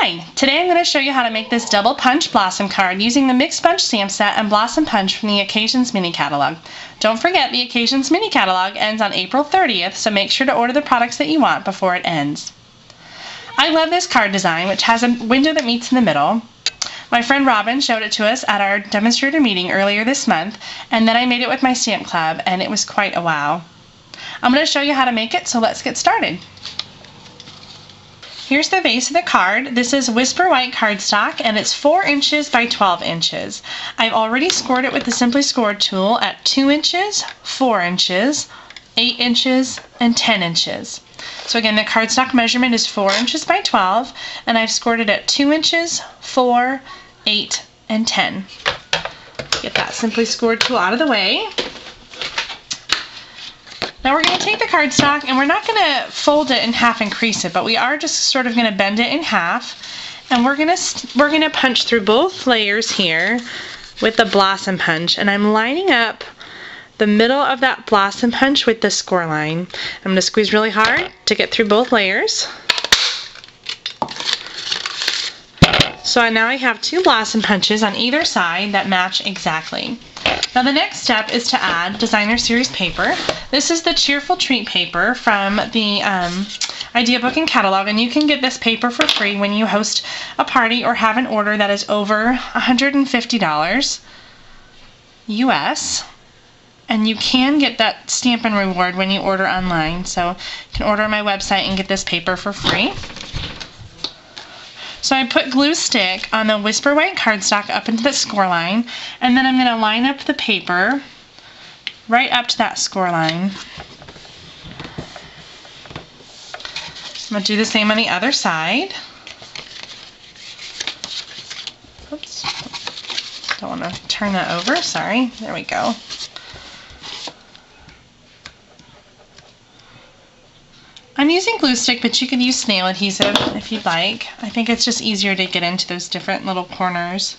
Hi! Today I'm going to show you how to make this double punch blossom card using the Mixed Bunch stamp set and Blossom Punch from the Occasions mini catalog. Don't forget the Occasions mini catalog ends on April 30th, so make sure to order the products that you want before it ends. I love this card design, which has a window that meets in the middle. My friend Robin showed it to us at our demonstrator meeting earlier this month, and then I made it with my stamp club, and it was quite a wow. I'm going to show you how to make it, so let's get started. Here's the base of the card. This is Whisper White cardstock, and it's 4 inches by 12 inches. I've already scored it with the Simply Scored tool at 2 inches, 4 inches, 8 inches, and 10 inches. So again, the cardstock measurement is 4 inches by 12, and I've scored it at 2 inches, 4, 8, and 10. Get that Simply Scored tool out of the way. Now we're going to take the cardstock and we're not going to fold it in half and crease it, but we are just sort of going to bend it in half, and we're going to punch through both layers here with the blossom punch, and I'm lining up the middle of that blossom punch with the score line. I'm going to squeeze really hard to get through both layers. So now I have 2 blossom punches on either side that match exactly. Now the next step is to add designer series paper. This is the Cheerful treat paper from the Idea Book and Catalog, and you can get this paper for free when you host a party or have an order that is over $150 US. And you can get that Stampin' Reward when you order online, so you can order on my website and get this paper for free. So I put glue stick on the Whisper White cardstock up into the score line, and then I'm going to line up the paper right up to that score line. I'm going to do the same on the other side. Oops, don't want to turn that over, sorry. There we go. I'm using glue stick, but you could use snail adhesive if you'd like. I think it's just easier to get into those different little corners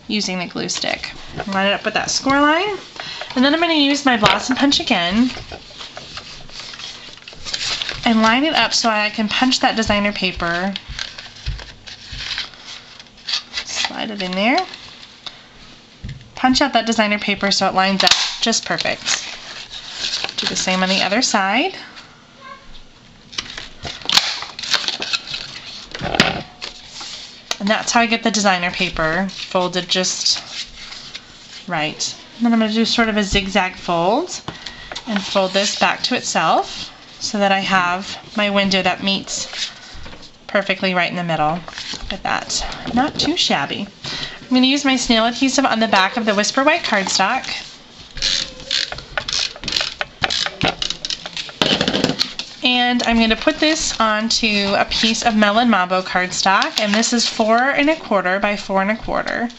using the glue stick. Line it up with that score line, and then I'm going to use my blossom punch again and line it up so I can punch that designer paper. Slide it in there. Punch out that designer paper so it lines up just perfect. Do the same on the other side. And that's how I get the designer paper folded just right. And then I'm going to do sort of a zigzag fold and fold this back to itself so that I have my window that meets perfectly right in the middle. Look at that. Not too shabby. I'm going to use my snail adhesive on the back of the Whisper White cardstock. And I'm going to put this onto a piece of Melon Mambo cardstock, and this is 4 1/4 by 4 1/4.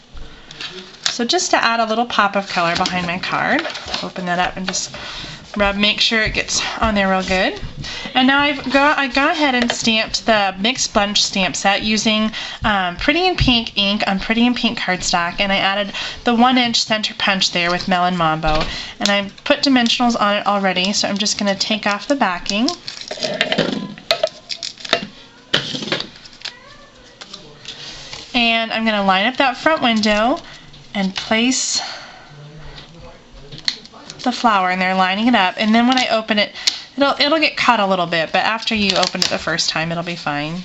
So just to add a little pop of color behind my card, open that up and just make sure it gets on there real good. And now I've gone ahead and stamped the Mixed Bunch stamp set using Pretty in Pink ink on Pretty in Pink cardstock, and I added the 1-inch center punch there with Melon Mambo. And I put dimensionals on it already, so I'm just going to take off the backing. And I'm going to line up that front window and place the flower in there, lining it up, and then when I open it, it'll get caught a little bit, but after you open it the first time, it'll be fine.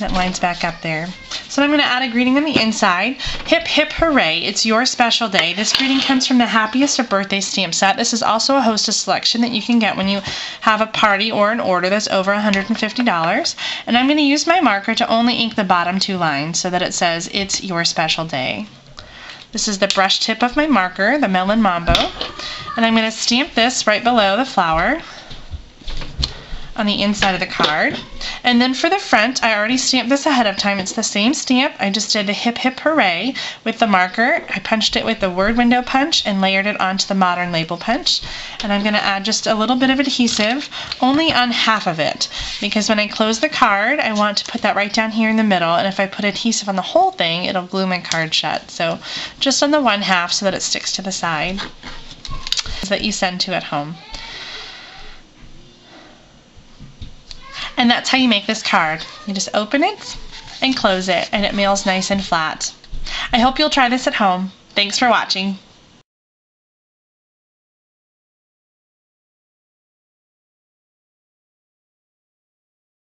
That lines back up there. So I'm going to add a greeting on the inside. Hip hip hooray, it's your special day. This greeting comes from the Happiest of Birthday stamp set. This is also a Hostess selection that you can get when you have a party or an order that's over $150. And I'm going to use my marker to only ink the bottom 2 lines so that it says it's your special day. This is the brush tip of my marker, the Melon Mambo, and I'm going to stamp this right below the flower on the inside of the card. And then for the front, I already stamped this ahead of time. It's the same stamp. I just did the hip hip hooray with the marker. I punched it with the word window punch and layered it onto the modern label punch. And I'm going to add just a little bit of adhesive, only on half of it, because when I close the card, I want to put that right down here in the middle, and if I put adhesive on the whole thing, it'll glue my card shut. So just on the 1/2 so that it sticks to the side that you send to at home. And that's how you make this card. You just open it and close it, and it mails nice and flat. I hope you'll try this at home. Thanks for watching.